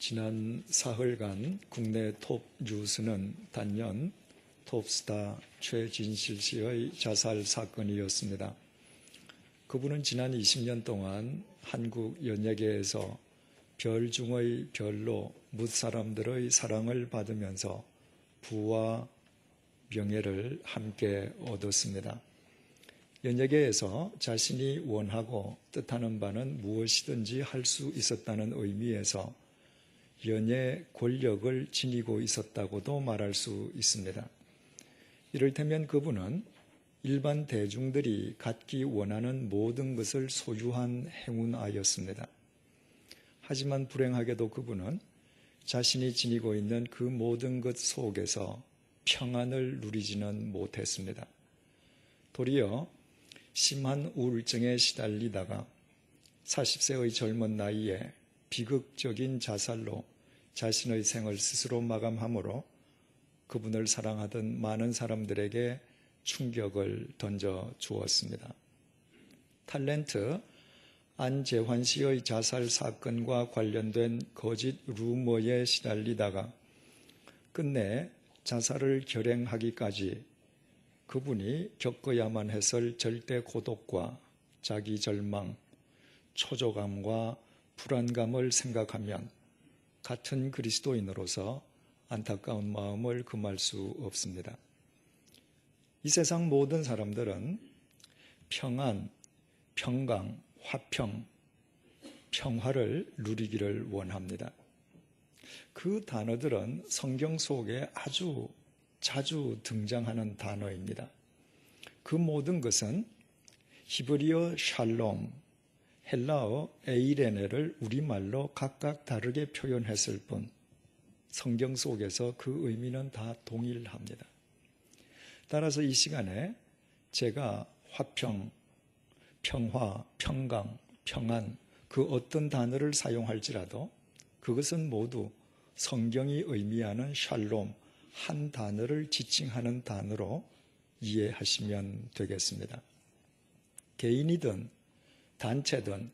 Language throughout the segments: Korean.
지난 사흘간 국내 톱 뉴스는 단연 톱스타 최진실 씨의 자살 사건이었습니다. 그분은 지난 20년 동안 한국 연예계에서 별 중의 별로 뭇사람들의 사랑을 받으면서 부와 명예를 함께 얻었습니다. 연예계에서 자신이 원하고 뜻하는 바는 무엇이든지 할 수 있었다는 의미에서 연예 권력을 지니고 있었다고도 말할 수 있습니다. 이를테면 그분은 일반 대중들이 갖기 원하는 모든 것을 소유한 행운아였습니다. 하지만 불행하게도 그분은 자신이 지니고 있는 그 모든 것 속에서 평안을 누리지는 못했습니다. 도리어 심한 우울증에 시달리다가 40세의 젊은 나이에 비극적인 자살로 자신의 생을 스스로 마감하므로 그분을 사랑하던 많은 사람들에게 충격을 던져 주었습니다. 탤런트 안재환 씨의 자살 사건과 관련된 거짓 루머에 시달리다가 끝내 자살을 결행하기까지 그분이 겪어야만 했을 절대 고독과 자기 절망, 초조감과 불안감을 생각하면 같은 그리스도인으로서 안타까운 마음을 금할 수 없습니다. 이 세상 모든 사람들은 평안, 평강, 화평, 평화를 누리기를 원합니다. 그 단어들은 성경 속에 아주 자주 등장하는 단어입니다. 그 모든 것은 히브리어 샬롬, 헬라어 에이레네를 우리말로 각각 다르게 표현했을 뿐 성경 속에서 그 의미는 다 동일합니다. 따라서 이 시간에 제가 화평, 평화, 평강, 평안 그 어떤 단어를 사용할지라도 그것은 모두 성경이 의미하는 샬롬 한 단어를 지칭하는 단어로 이해하시면 되겠습니다. 개인이든 단체든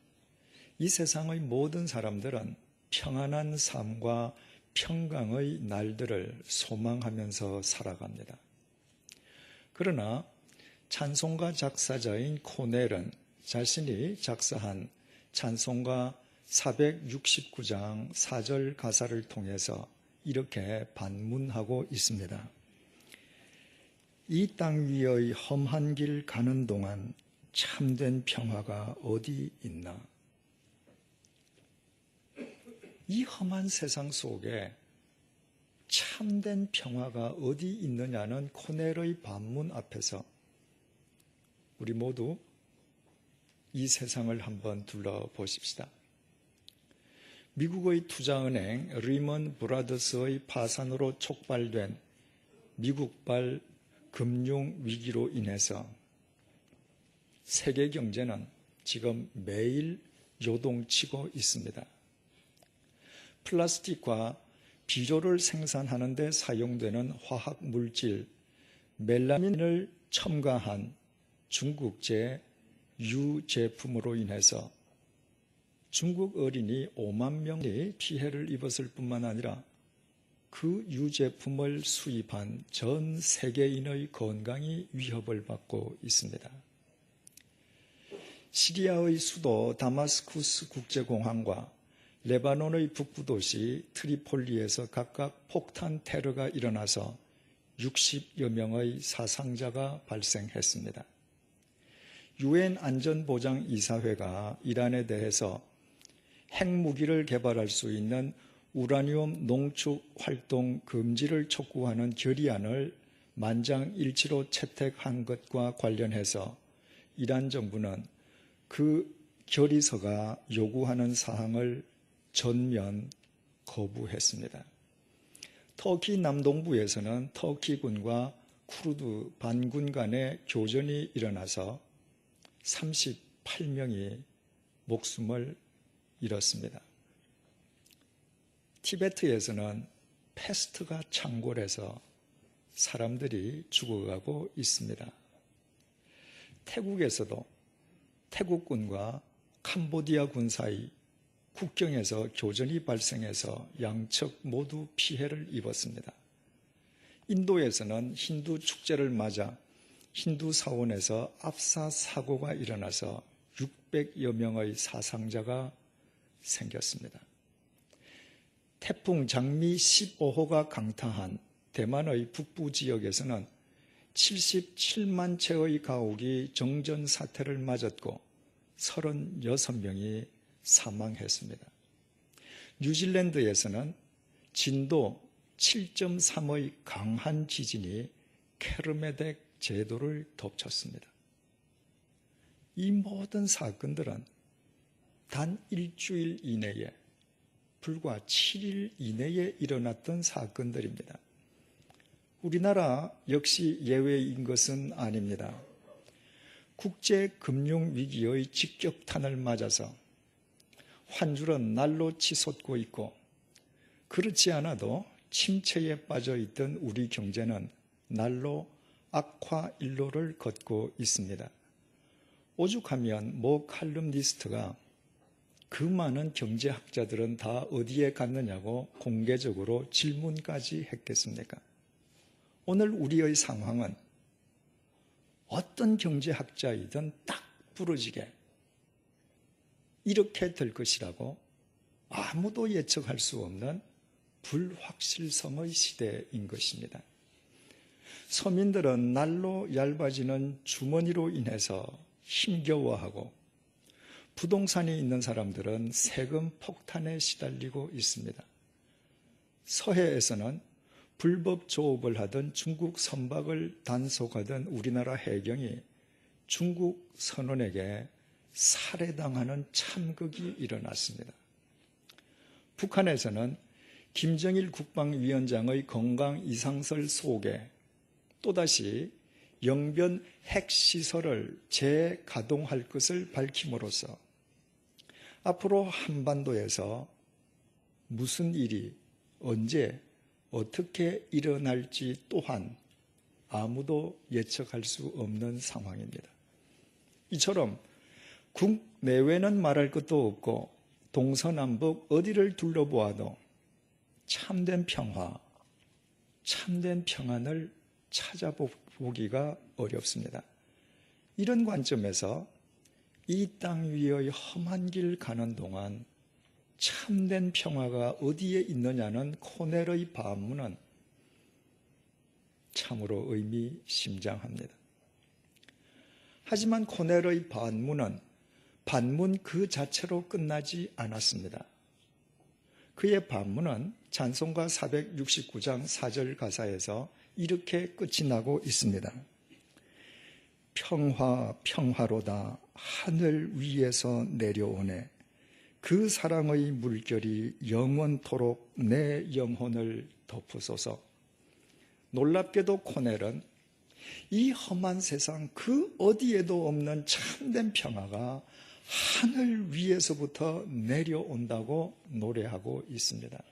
이 세상의 모든 사람들은 평안한 삶과 평강의 날들을 소망하면서 살아갑니다. 그러나 찬송가 작사자인 코넬은 자신이 작사한 찬송가 469장 4절 가사를 통해서 이렇게 반문하고 있습니다. 이 땅 위의 험한 길 가는 동안 참된 평화가 어디 있나? 이 험한 세상 속에 참된 평화가 어디 있느냐는 코넬의 반문 앞에서 우리 모두 이 세상을 한번 둘러보십시다. 미국의 투자은행 리먼 브라더스의 파산으로 촉발된 미국발 금융위기로 인해서 세계 경제는 지금 매일 요동치고 있습니다. 플라스틱과 비료를 생산하는 데 사용되는 화학물질 멜라민을 첨가한 중국제 유제품으로 인해서 중국 어린이 5만 명이 피해를 입었을 뿐만 아니라 그 유제품을 수입한 전 세계인의 건강이 위협을 받고 있습니다. 시리아의 수도 다마스쿠스 국제공항과 레바논의 북부 도시 트리폴리에서 각각 폭탄 테러가 일어나서 60여 명의 사상자가 발생했습니다. 유엔 안전보장이사회가 이란에 대해서 핵무기를 개발할 수 있는 우라늄 농축 활동 금지를 촉구하는 결의안을 만장일치로 채택한 것과 관련해서 이란 정부는 그 결의서가 요구하는 사항을 전면 거부했습니다. 터키 남동부에서는 터키군과 쿠르드 반군 간의 교전이 일어나서 38명이 목숨을 잃었습니다. 티베트에서는 패스트가 창궐해서 사람들이 죽어가고 있습니다. 태국에서도 태국군과 캄보디아 군 사이 국경에서 교전이 발생해서 양측 모두 피해를 입었습니다. 인도에서는 힌두 축제를 맞아 힌두 사원에서 압사 사고가 일어나서 600여 명의 사상자가 생겼습니다. 태풍 장미 15호가 강타한 대만의 북부 지역에서는 77만 채의 가옥이 정전 사태를 맞았고 36명이 사망했습니다. 뉴질랜드에서는 진도 7.3의 강한 지진이 케르메덱 제도를 덮쳤습니다. 이 모든 사건들은 단 일주일 이내에, 불과 7일 이내에 일어났던 사건들입니다. 우리나라 역시 예외인 것은 아닙니다. 국제금융위기의 직격탄을 맞아서 환율은 날로 치솟고 있고, 그렇지 않아도 침체에 빠져 있던 우리 경제는 날로 악화일로를 걷고 있습니다. 오죽하면 모 칼럼니스트가 그 많은 경제학자들은 다 어디에 갔느냐고 공개적으로 질문까지 했겠습니까? 오늘 우리의 상황은 어떤 경제학자이든 딱 부러지게 이렇게 될 것이라고 아무도 예측할 수 없는 불확실성의 시대인 것입니다. 서민들은 날로 얇아지는 주머니로 인해서 힘겨워하고, 부동산이 있는 사람들은 세금 폭탄에 시달리고 있습니다. 서해에서는 불법 조업을 하던 중국 선박을 단속하던 우리나라 해경이 중국 선원에게 살해당하는 참극이 일어났습니다. 북한에서는 김정일 국방위원장의 건강 이상설 속에 또다시 영변 핵시설을 재가동할 것을 밝힘으로써 앞으로 한반도에서 무슨 일이 언제 어떻게 일어날지 또한 아무도 예측할 수 없는 상황입니다. 이처럼 국내외는 말할 것도 없고 동서남북 어디를 둘러보아도 참된 평화, 참된 평안을 찾아보기가 어렵습니다. 이런 관점에서 이 땅 위의 험한 길 가는 동안 참된 평화가 어디에 있느냐는 코넬의 반문은 참으로 의미심장합니다. 하지만 코넬의 반문 그 자체로 끝나지 않았습니다. 그의 반문은 찬송가 469장 4절 가사에서 이렇게 끝이 나고 있습니다. 평화 평화로다 하늘 위에서 내려오네. 그 사랑의 물결이 영원토록 내 영혼을 덮으소서. 놀랍게도 코넬은 이 험한 세상 그 어디에도 없는 참된 평화가 하늘 위에서부터 내려온다고 노래하고 있습니다.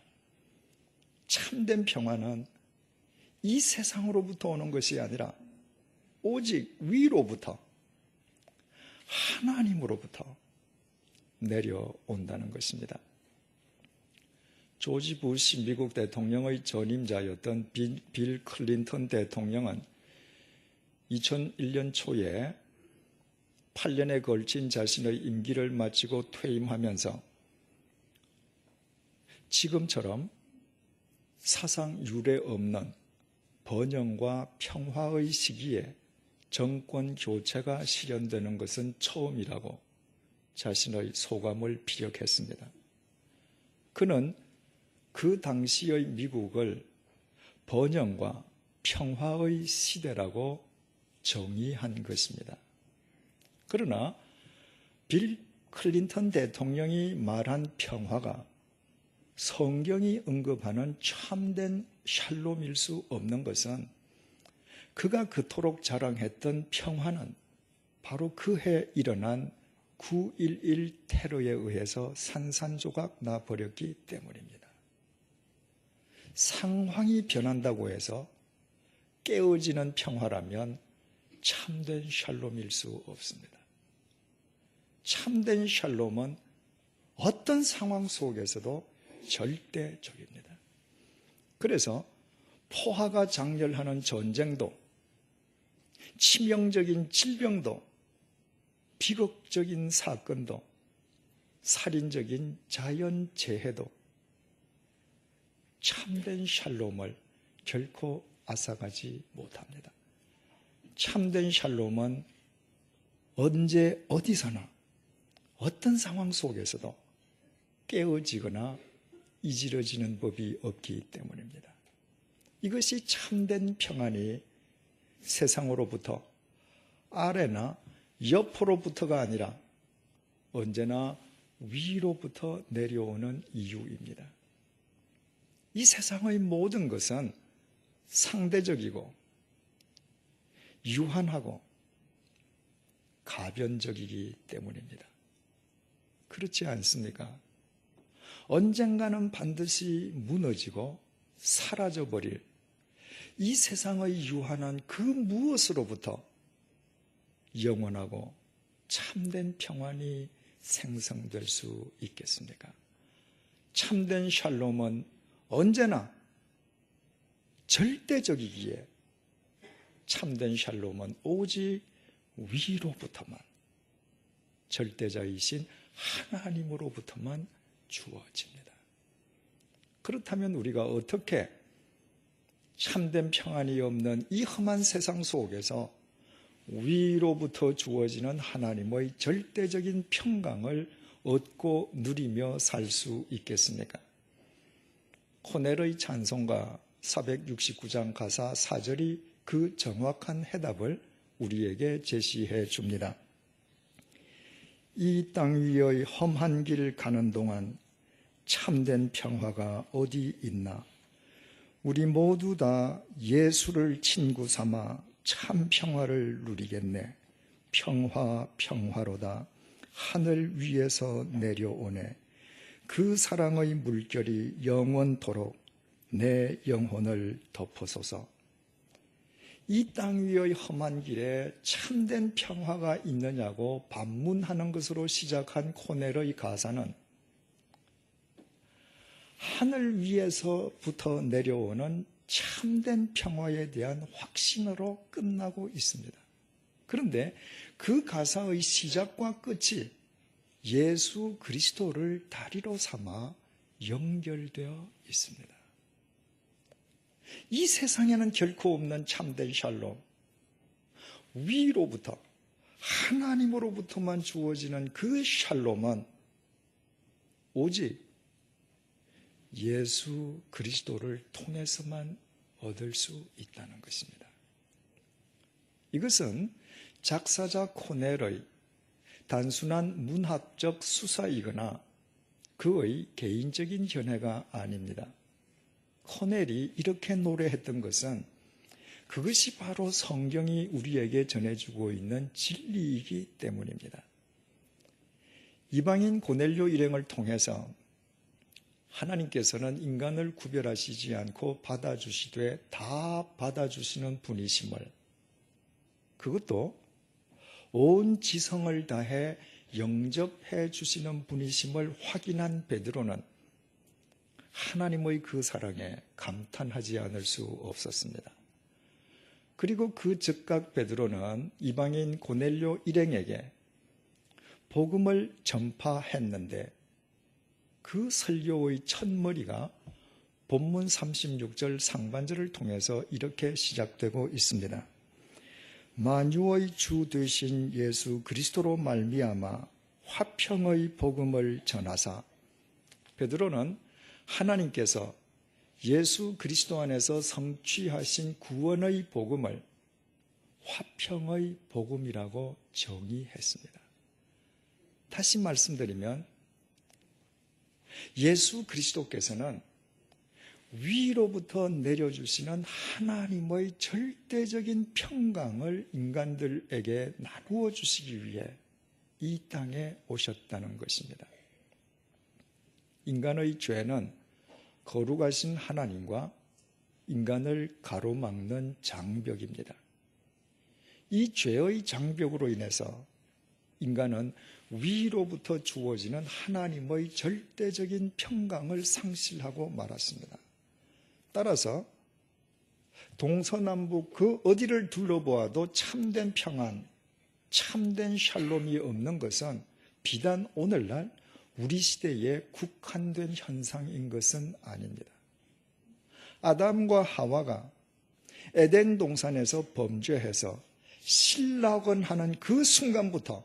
참된 평화는 이 세상으로부터 오는 것이 아니라 오직 위로부터, 하나님으로부터 내려온다는 것입니다. 조지 부시 미국 대통령의 전임자였던 빌 클린턴 대통령은 2001년 초에 8년에 걸친 자신의 임기를 마치고 퇴임하면서 지금처럼 사상 유례 없는 번영과 평화의 시기에 정권 교체가 실현되는 것은 처음이라고 자신의 소감을 피력했습니다. 그는 그 당시의 미국을 번영과 평화의 시대라고 정의한 것입니다. 그러나 빌 클린턴 대통령이 말한 평화가 성경이 언급하는 참된 샬롬일 수 없는 것은 그가 그토록 자랑했던 평화는 바로 그해 일어난 9.11 테러에 의해서 산산조각 나버렸기 때문입니다. 상황이 변한다고 해서 깨어지는 평화라면 참된 샬롬일 수 없습니다. 참된 샬롬은 어떤 상황 속에서도 절대적입니다. 그래서 포화가 장렬하는 전쟁도, 치명적인 질병도, 비극적인 사건도, 살인적인 자연재해도 참된 샬롬을 결코 앗아가지 못합니다. 참된 샬롬은 언제 어디서나 어떤 상황 속에서도 깨어지거나 이지러지는 법이 없기 때문입니다. 이것이 참된 평안이 세상으로부터 아래나 옆으로부터가 아니라 언제나 위로부터 내려오는 이유입니다. 이 세상의 모든 것은 상대적이고 유한하고 가변적이기 때문입니다. 그렇지 않습니까? 언젠가는 반드시 무너지고 사라져버릴 이 세상의 유한한 그 무엇으로부터 영원하고 참된 평안이 생성될 수 있겠습니까? 참된 샬롬은 언제나 절대적이기에 참된 샬롬은 오직 위로부터만, 절대자이신 하나님으로부터만 주어집니다. 그렇다면 우리가 어떻게 참된 평안이 없는 이 험한 세상 속에서 위로부터 주어지는 하나님의 절대적인 평강을 얻고 누리며 살 수 있겠습니까? 코넬의 찬송가 469장 가사 4절이 그 정확한 해답을 우리에게 제시해 줍니다. 이 땅 위의 험한 길 가는 동안 참된 평화가 어디 있나? 우리 모두 다 예수를 친구 삼아 참 평화를 누리겠네. 평화 평화로다. 하늘 위에서 내려오네. 그 사랑의 물결이 영원토록 내 영혼을 덮어소서. 이 땅 위의 험한 길에 참된 평화가 있느냐고 반문하는 것으로 시작한 코넬의 가사는 하늘 위에서부터 내려오는 참된 평화에 대한 확신으로 끝나고 있습니다. 그런데 그 가사의 시작과 끝이 예수 그리스도를 다리로 삼아 연결되어 있습니다. 이 세상에는 결코 없는 참된 샬롬, 위로부터 하나님으로부터만 주어지는 그 샬롬은 오직 예수 그리스도를 통해서만 얻을 수 있다는 것입니다. 이것은 작사자 코넬의 단순한 문학적 수사이거나 그의 개인적인 견해가 아닙니다. 코넬이 이렇게 노래했던 것은 그것이 바로 성경이 우리에게 전해주고 있는 진리이기 때문입니다. 이방인 고넬료 일행을 통해서 하나님께서는 인간을 구별하시지 않고 받아주시되 다 받아주시는 분이심을, 그것도 온 지성을 다해 영접해 주시는 분이심을 확인한 베드로는 하나님의 그 사랑에 감탄하지 않을 수 없었습니다. 그리고 그 즉각 베드로는 이방인 고넬료 일행에게 복음을 전파했는데 그 설교의 첫머리가 본문 36절 상반절을 통해서 이렇게 시작되고 있습니다. 만유의 주 되신 예수 그리스도로 말미암아 화평의 복음을 전하사. 베드로는 하나님께서 예수 그리스도 안에서 성취하신 구원의 복음을 화평의 복음이라고 정의했습니다. 다시 말씀드리면 예수 그리스도께서는 위로부터 내려주시는 하나님의 절대적인 평강을 인간들에게 나누어 주시기 위해 이 땅에 오셨다는 것입니다. 인간의 죄는 거룩하신 하나님과 인간을 가로막는 장벽입니다. 이 죄의 장벽으로 인해서 인간은 위로부터 주어지는 하나님의 절대적인 평강을 상실하고 말았습니다. 따라서 동서남북 그 어디를 둘러보아도 참된 평안, 참된 샬롬이 없는 것은 비단 오늘날 우리 시대에 국한된 현상인 것은 아닙니다. 아담과 하와가 에덴 동산에서 범죄해서 실락원하는 그 순간부터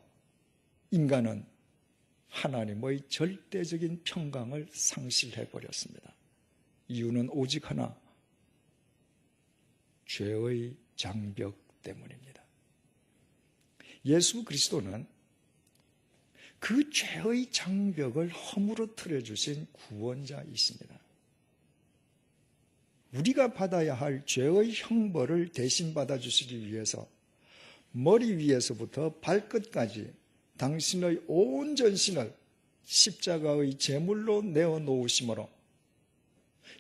인간은 하나님의 절대적인 평강을 상실해버렸습니다. 이유는 오직 하나, 죄의 장벽 때문입니다. 예수 그리스도는 그 죄의 장벽을 허물어뜨려 주신 구원자이십니다. 우리가 받아야 할 죄의 형벌을 대신 받아주시기 위해서 머리 위에서부터 발끝까지 당신의 온 전신을 십자가의 제물로 내어놓으심으로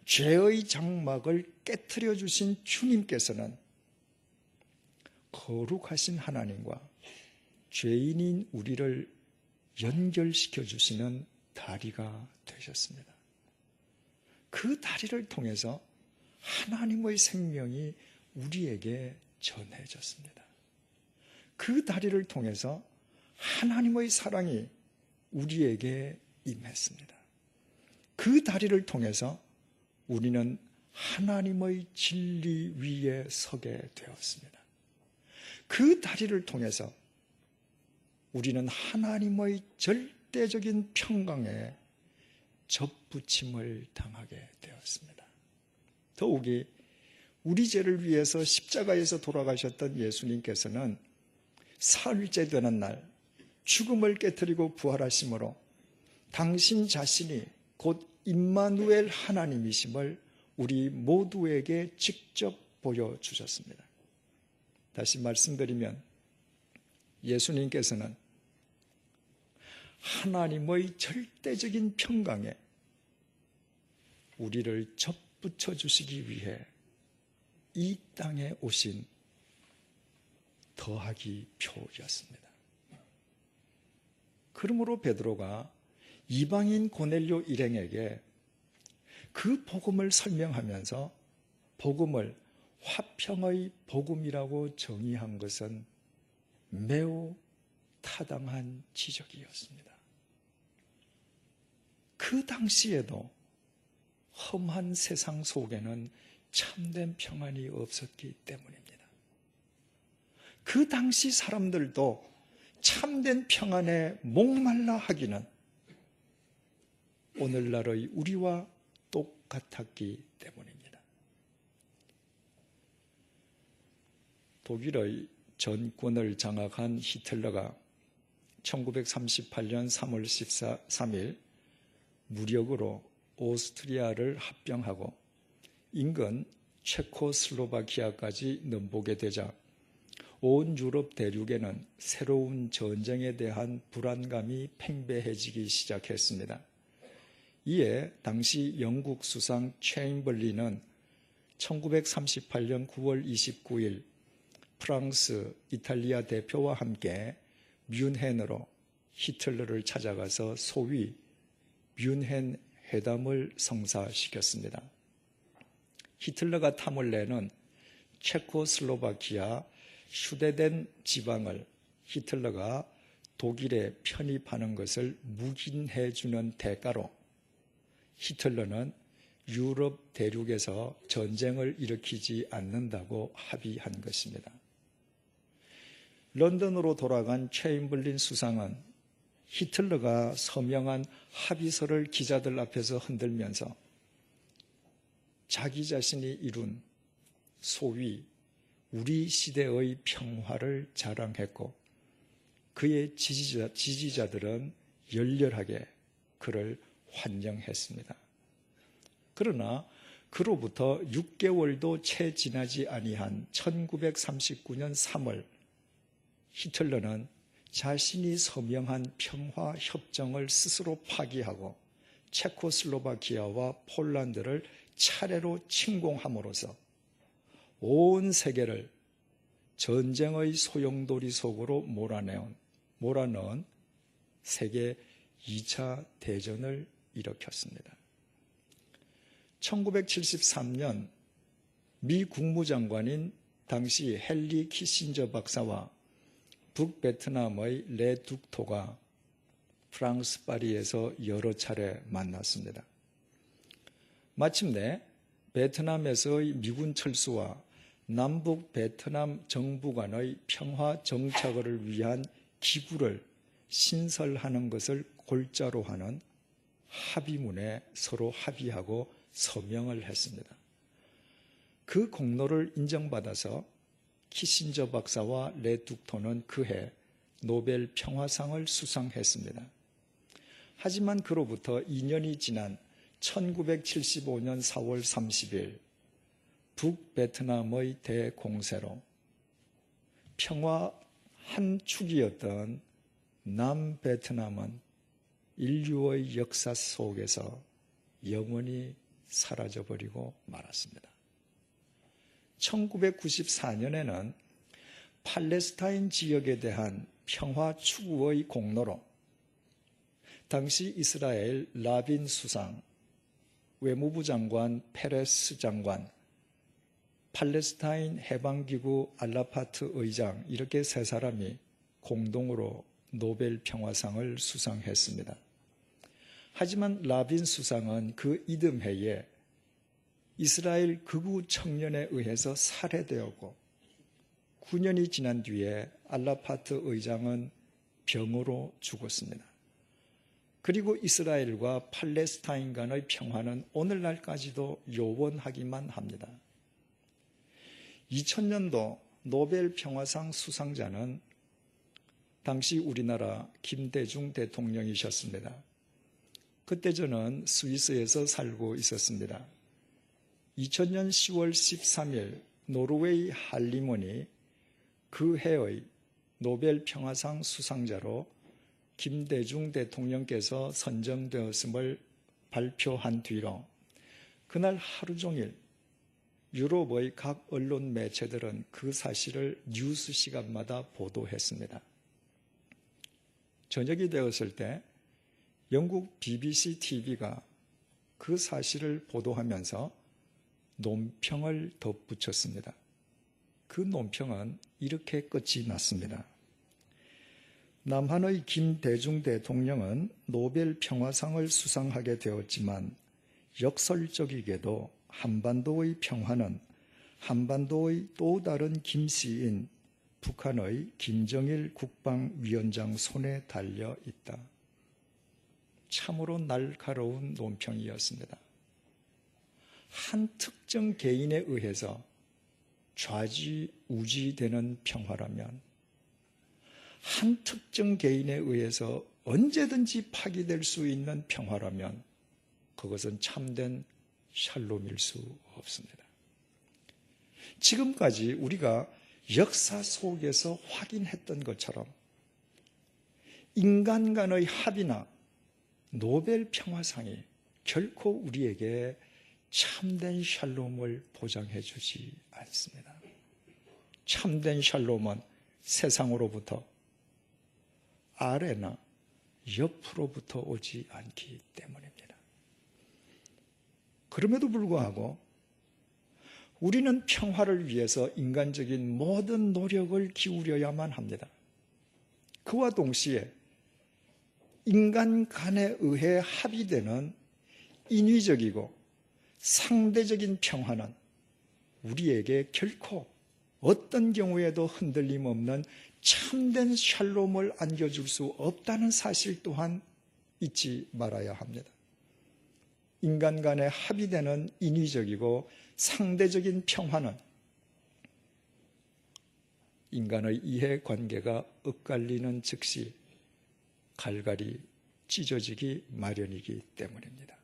죄의 장막을 깨트려 주신 주님께서는 거룩하신 하나님과 죄인인 우리를 연결시켜 주시는 다리가 되셨습니다. 그 다리를 통해서 하나님의 생명이 우리에게 전해졌습니다. 그 다리를 통해서 하나님의 사랑이 우리에게 임했습니다. 그 다리를 통해서 우리는 하나님의 진리 위에 서게 되었습니다. 그 다리를 통해서 우리는 하나님의 절대적인 평강에 접붙임을 당하게 되었습니다. 더욱이 우리 죄를 위해서 십자가에서 돌아가셨던 예수님께서는 사흘째 되는 날 죽음을 깨뜨리고 부활하심으로 당신 자신이 곧 임마누엘 하나님이심을 우리 모두에게 직접 보여주셨습니다. 다시 말씀드리면 예수님께서는 하나님의 절대적인 평강에 우리를 접붙여 주시기 위해 이 땅에 오신 더하기 표였습니다. 그러므로 베드로가 이방인 고넬료 일행에게 그 복음을 설명하면서 복음을 화평의 복음이라고 정의한 것은 매우 타당한 지적이었습니다. 그 당시에도 험한 세상 속에는 참된 평안이 없었기 때문입니다. 그 당시 사람들도 참된 평안에 목말라 하기는 오늘날의 우리와 똑같았기 때문입니다. 독일의 전권을 장악한 히틀러가 1938년 3월 13일 무력으로 오스트리아를 합병하고 인근 체코슬로바키아까지 넘보게 되자 온 유럽 대륙에는 새로운 전쟁에 대한 불안감이 팽배해지기 시작했습니다. 이에 당시 영국 수상 체인벌린은 1938년 9월 29일 프랑스, 이탈리아 대표와 함께 뮌헨으로 히틀러를 찾아가서 소위 뮌헨 회담을 성사시켰습니다. 히틀러가 탐을 내는 체코슬로바키아 수데덴 지방을 히틀러가 독일에 편입하는 것을 묵인해 주는 대가로 히틀러는 유럽 대륙에서 전쟁을 일으키지 않는다고 합의한 것입니다. 런던으로 돌아간 체인벌린 수상은 히틀러가 서명한 합의서를 기자들 앞에서 흔들면서 자기 자신이 이룬 소위 우리 시대의 평화를 자랑했고 그의 지지자들은 열렬하게 그를 환영했습니다. 그러나 그로부터 6개월도 채 지나지 아니한 1939년 3월 히틀러는 자신이 서명한 평화협정을 스스로 파기하고 체코슬로바키아와 폴란드를 차례로 침공함으로써 온 세계를 전쟁의 소용돌이 속으로 몰아넣은 세계 2차 대전을 일으켰습니다. 1973년 미 국무장관인 당시 헨리 키신저 박사와 북베트남의 레 둑토가 프랑스 파리에서 여러 차례 만났습니다. 마침내 베트남에서의 미군 철수와 남북 베트남 정부 간의 평화 정착을 위한 기구를 신설하는 것을 골자로 하는 합의문에 서로 합의하고 서명을 했습니다. 그 공로를 인정받아서 키신저 박사와 레 둑토는 그해 노벨 평화상을 수상했습니다. 하지만 그로부터 2년이 지난 1975년 4월 30일 북베트남의 대공세로 평화 한 축이었던 남베트남은 인류의 역사 속에서 영원히 사라져버리고 말았습니다. 1994년에는 팔레스타인 지역에 대한 평화 추구의 공로로 당시 이스라엘 라빈 수상, 외무부 장관 페레스 장관, 팔레스타인 해방기구 알라파트 의장 이렇게 세 사람이 공동으로 노벨 평화상을 수상했습니다. 하지만 라빈 수상은 그 이듬해에 이스라엘 극우 청년에 의해서 살해되었고 9년이 지난 뒤에 알라파트 의장은 병으로 죽었습니다. 그리고 이스라엘과 팔레스타인 간의 평화는 오늘날까지도 요원하기만 합니다. 2000년도 노벨 평화상 수상자는 당시 우리나라 김대중 대통령이셨습니다. 그때 저는 스위스에서 살고 있었습니다. 2000년 10월 13일 노르웨이 할리몬이 그 해의 노벨 평화상 수상자로 김대중 대통령께서 선정되었음을 발표한 뒤로 그날 하루 종일 유럽의 각 언론 매체들은 그 사실을 뉴스 시간마다 보도했습니다. 저녁이 되었을 때 영국 BBC TV가 그 사실을 보도하면서 논평을 덧붙였습니다. 그 논평은 이렇게 끝이 났습니다. 남한의 김대중 대통령은 노벨 평화상을 수상하게 되었지만 역설적이게도 한반도의 평화는 한반도의 또 다른 김씨인 북한의 김정일 국방위원장 손에 달려 있다. 참으로 날카로운 논평이었습니다. 한 특정 개인에 의해서 좌지우지되는 평화라면 한 특정 개인에 의해서 언제든지 파기될 수 있는 평화라면 그것은 참된 샬롬일 수 없습니다. 지금까지 우리가 역사 속에서 확인했던 것처럼 인간 간의 합의나 노벨 평화상이 결코 우리에게 참된 샬롬을 보장해 주지 않습니다. 참된 샬롬은 세상으로부터 아래나 옆으로부터 오지 않기 때문입니다. 그럼에도 불구하고 우리는 평화를 위해서 인간적인 모든 노력을 기울여야만 합니다. 그와 동시에 인간 간에 의해 합의되는 인위적이고 상대적인 평화는 우리에게 결코 어떤 경우에도 흔들림 없는 참된 샬롬을 안겨줄 수 없다는 사실 또한 잊지 말아야 합니다. 인간 간에 합의되는 인위적이고 상대적인 평화는 인간의 이해관계가 엇갈리는 즉시 갈갈이 찢어지기 마련이기 때문입니다.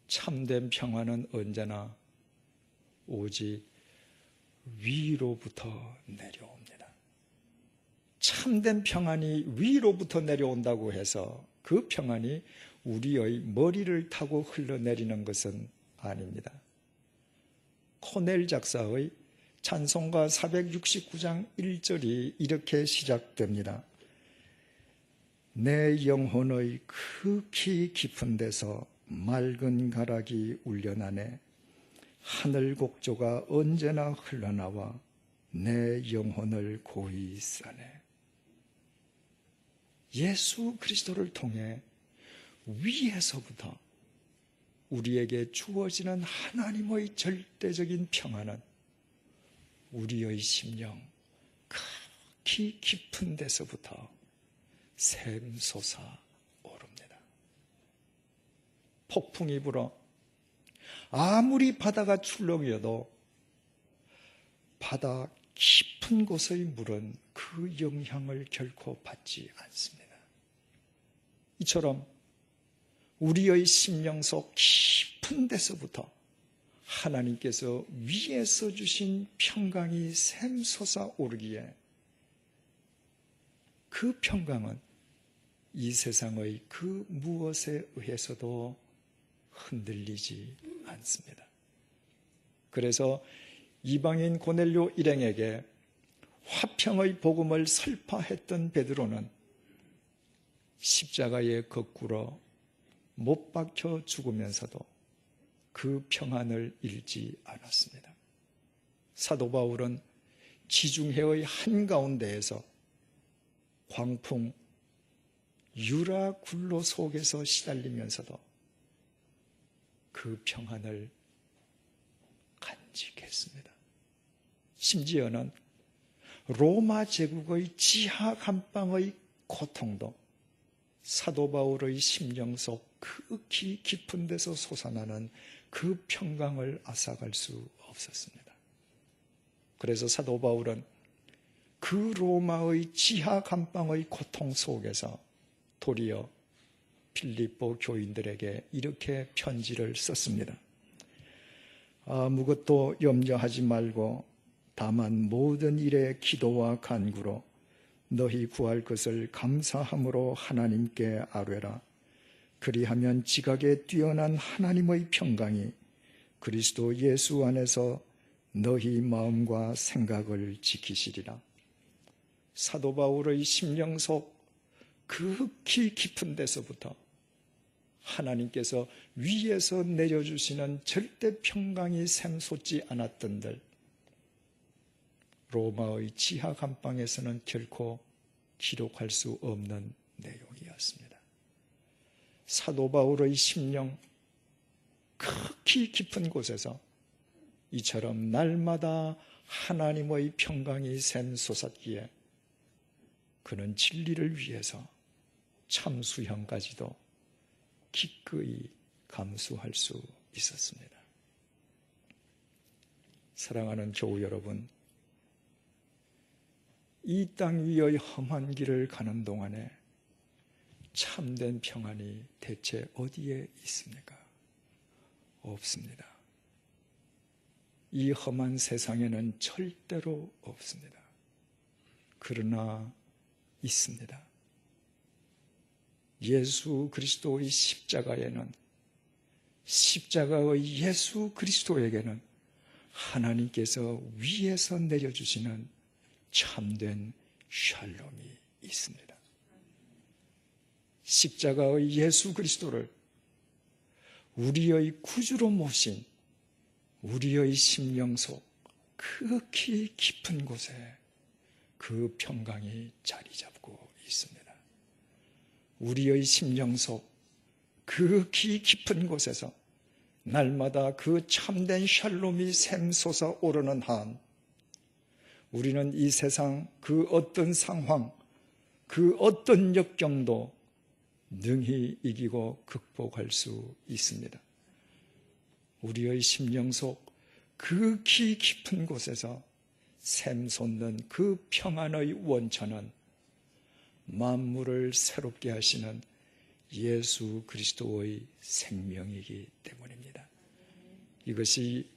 참된 평화는 언제나 오직 위로부터 내려옵니다. 참된 평안이 위로부터 내려온다고 해서 그 평안이 우리의 머리를 타고 흘러내리는 것은 아닙니다. 코넬 작사의 찬송가 469장 1절이 이렇게 시작됩니다. 내 영혼의 극히 깊은 데서 맑은 가락이 울려나네. 하늘 곡조가 언제나 흘러나와 내 영혼을 고이 싸네. 예수 그리스도를 통해 위에서부터 우리에게 주어지는 하나님의 절대적인 평안은 우리의 심령 극히 깊은 데서부터 샘솟아 오릅니다. 폭풍이 불어 아무리 바다가 출렁여도 바다 깊은 곳의 물은 그 영향을 결코 받지 않습니다. 이처럼 우리의 심령 속 깊은 데서부터 하나님께서 위에서 주신 평강이 샘솟아 오르기에 그 평강은 이 세상의 그 무엇에 의해서도 흔들리지 않습니다. 그래서 이방인 고넬료 일행에게 화평의 복음을 설파했던 베드로는 십자가에 거꾸로 못 박혀 죽으면서도 그 평안을 잃지 않았습니다. 사도 바울은 지중해의 한가운데에서 광풍, 유라 굴로 속에서 시달리면서도 그 평안을 간직했습니다. 심지어는 로마 제국의 지하 감방의 고통도 사도 바울의 심령 속 극히 깊은 데서 솟아나는 그 평강을 앗아갈 수 없었습니다. 그래서 사도 바울은 그 로마의 지하 감방의 고통 속에서 도리어 필립보 교인들에게 이렇게 편지를 썼습니다. 아무것도 염려하지 말고 다만 모든 일에 기도와 간구로 너희 구할 것을 감사함으로 하나님께 아뢰라. 그리하면 지각에 뛰어난 하나님의 평강이 그리스도 예수 안에서 너희 마음과 생각을 지키시리라. 사도 바울의 심령 속 극히 깊은 데서부터 하나님께서 위에서 내려주시는 절대 평강이 샘솟지 않았던들 로마의 지하 감방에서는 결코 기록할 수 없는 내용이었습니다. 사도 바울의 심령 극히 깊은 곳에서 이처럼 날마다 하나님의 평강이 샘솟았기에 그는 진리를 위해서 참수형까지도 기꺼이 감수할 수 있었습니다. 사랑하는 교우 여러분, 이 땅 위의 험한 길을 가는 동안에 참된 평안이 대체 어디에 있습니까? 없습니다. 이 험한 세상에는 절대로 없습니다. 그러나 있습니다. 예수 그리스도의 십자가에는, 십자가의 예수 그리스도에게는 하나님께서 위에서 내려주시는 참된 샬롬이 있습니다. 십자가의 예수 그리스도를 우리의 구주로 모신 우리의 심령 속 극히 깊은 곳에 그 평강이 자리 잡고 있습니다. 우리의 심령 속 극히 깊은 곳에서 날마다 그 참된 샬롬이 샘솟아 오르는 한 우리는 이 세상 그 어떤 상황, 그 어떤 역경도 능히 이기고 극복할 수 있습니다. 우리의 심령 속 극히 깊은 곳에서 샘솟는 그 평안의 원천은 만물을 새롭게 하시는 예수 그리스도의 생명이기 때문입니다. 이것이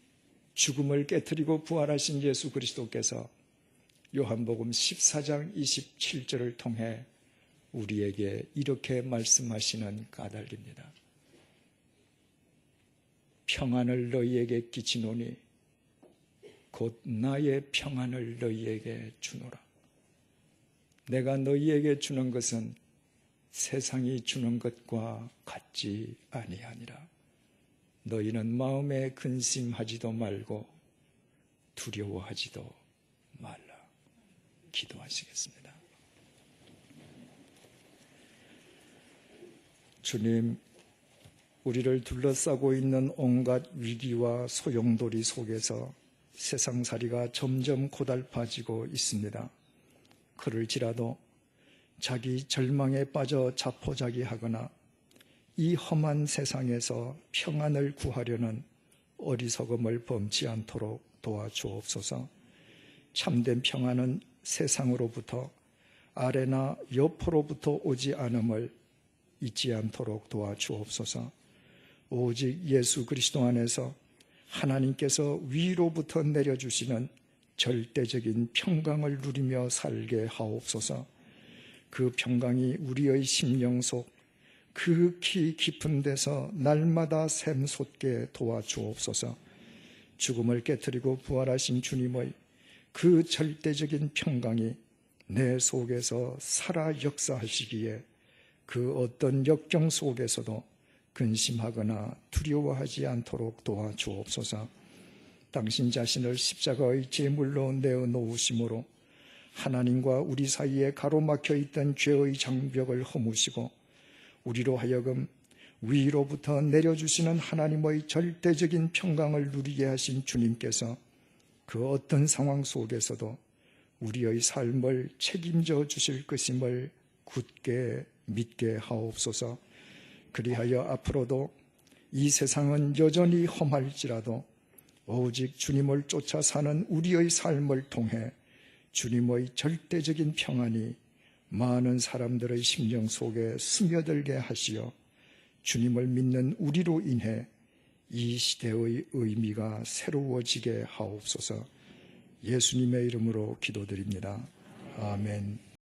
죽음을 깨트리고 부활하신 예수 그리스도께서 요한복음 14장 27절을 통해 우리에게 이렇게 말씀하시는 까닭입니다. 평안을 너희에게 끼치노니 곧 나의 평안을 너희에게 주노라. 내가 너희에게 주는 것은 세상이 주는 것과 같지 아니하니라. 너희는 마음에 근심하지도 말고 두려워하지도 말라. 기도하시겠습니다. 주님, 우리를 둘러싸고 있는 온갖 위기와 소용돌이 속에서 세상살이가 점점 고달파지고 있습니다. 그럴지라도 자기 절망에 빠져 자포자기하거나 이 험한 세상에서 평안을 구하려는 어리석음을 범치 않도록 도와주옵소서. 참된 평안은 세상으로부터 아래나 옆으로부터 오지 않음을 잊지 않도록 도와주옵소서. 오직 예수 그리스도 안에서 하나님께서 위로부터 내려주시는 절대적인 평강을 누리며 살게 하옵소서. 그 평강이 우리의 심령 속 극히 깊은 데서 날마다 샘솟게 도와주옵소서. 죽음을 깨트리고 부활하신 주님의 그 절대적인 평강이 내 속에서 살아 역사하시기에 그 어떤 역경 속에서도 근심하거나 두려워하지 않도록 도와주옵소서. 당신 자신을 십자가의 제물로 내어놓으심으로 하나님과 우리 사이에 가로막혀 있던 죄의 장벽을 허무시고 우리로 하여금 위로부터 내려주시는 하나님의 절대적인 평강을 누리게 하신 주님께서 그 어떤 상황 속에서도 우리의 삶을 책임져 주실 것임을 굳게 믿게 하옵소서. 그리하여 앞으로도 이 세상은 여전히 험할지라도 오직 주님을 쫓아 사는 우리의 삶을 통해 주님의 절대적인 평안이 많은 사람들의 심령 속에 스며들게 하시어 주님을 믿는 우리로 인해 이 시대의 의미가 새로워지게 하옵소서. 예수님의 이름으로 기도드립니다. 아멘.